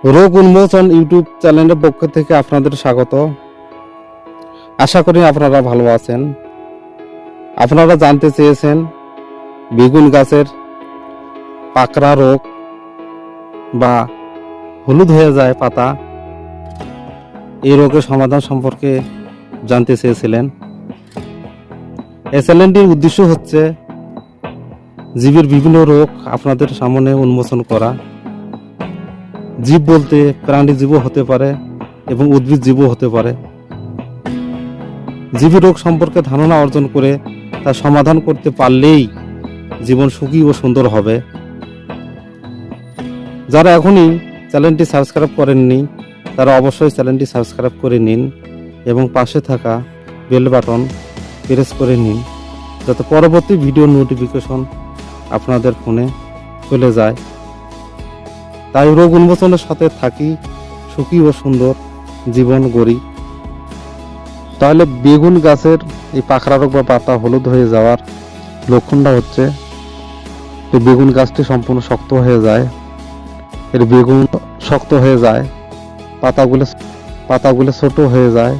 রোগ উন্মোচন ইউটিউব চ্যানেলের পক্ষ থেকে আপনাদের স্বাগত। আশা করি আপনারা ভালো আছেন। আপনারা জানতে চেয়েছেন বেগুন গাছের পাকড়া রোগ বা হলুদ হয়ে যায় পাতা, এই রোগের সমাধান সম্পর্কে জানতে চেয়েছিলেন। এই চ্যানেলটির উদ্দেশ্য হচ্ছে জীবের বিভিন্ন রোগ আপনাদের সামনে উন্মোচন করা। জীব বলতে প্রাণী জীবও হতে পারে এবং উদ্ভিদ জীবও হতে পারে। জীবী রোগ সম্পর্কে ধারণা অর্জন করে তার সমাধান করতে পারলেই জীবন সুখী ও সুন্দর হবে। যারা এখনই চ্যানেলটি সাবস্ক্রাইব করেননি তারা অবশ্যই চ্যানেলটি সাবস্ক্রাইব করে নিন এবং পাশে থাকা বেল বাটন প্রেস করে নিন, যাতে পরবর্তী ভিডিও নোটিফিকেশন আপনাদের ফোনে চলে যায়। তাই রোগ উন্মোচনের সাথে থাকি, সুখী ও সুন্দর জীবন গড়ি। তাহলে বেগুন গাছের এই পাকড়া রোগ বা পাতা হলুদ হয়ে যাওয়ার লক্ষণটা হচ্ছে এই বেগুন গাছটি সম্পূর্ণ শক্ত হয়ে যায়। এর বেগুন শক্ত হয়ে যায়, পাতাগুলো ছোট হয়ে যায়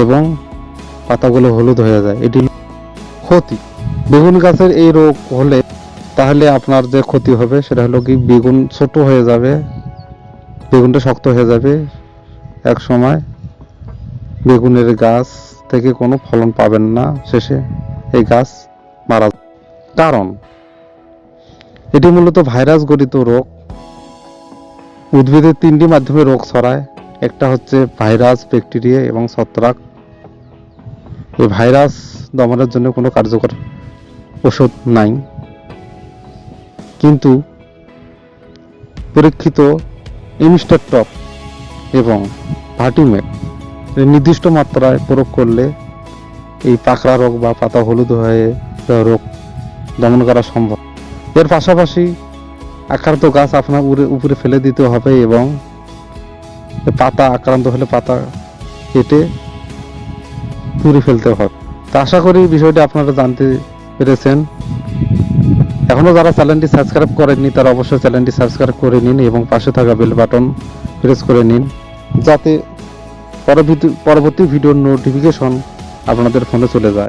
এবং পাতাগুলো হলুদ হয়ে যায়। এটি ক্ষতি। বেগুন গাছের এই রোগ হলে তাহলে আপনার যে ক্ষতি হবে সেটা হলো কি, বেগুন ছোট হয়ে যাবে, বেগুনটা শক্ত হয়ে যাবে। এক সময় বেগুনের গাছ থেকে কোনো ফলন পাবেন না, শেষে এই গাছ মারা যাবে। কারণ এটি মূলত ভাইরাস গঠিত রোগ। উদ্ভিদের তিনটি মাধ্যমে রোগ ছড়ায়। একটা হচ্ছে ভাইরাস, ব্যাকটেরিয়া এবং ছত্রাক। এই ভাইরাস দমনের জন্য কোনো কার্যকর ওষুধ নাই, কিন্তু পরীক্ষিত ইমিস্টারটপ এবং ভার্টিমেট নির্দিষ্ট মাত্রায় প্রয়োগ করলে এই পাকড়া রোগ বা পাতা হলুদ হয়ে রোগ দমন করা সম্ভব। এর পাশাপাশি আক্রান্ত গাছ আপনার উপরে ফেলে দিতে হবে এবং পাতা আক্রান্ত হলে পাতা কেটে পুড়ে ফেলতে হবে। তা আশা করি বিষয়টি আপনারা জানতে পেরেছেন। এখনো যারা চ্যানেলটি সাবস্ক্রাইব করেননি তারা অবশ্যই চ্যানেলটি সাবস্ক্রাইব করে নিন এবং পাশে থাকা বেল বাটন প্রেস করে নিন, যাতে পরবর্তী ভিডিওর নোটিফিকেশন আপনাদের ফোনে চলে যায়।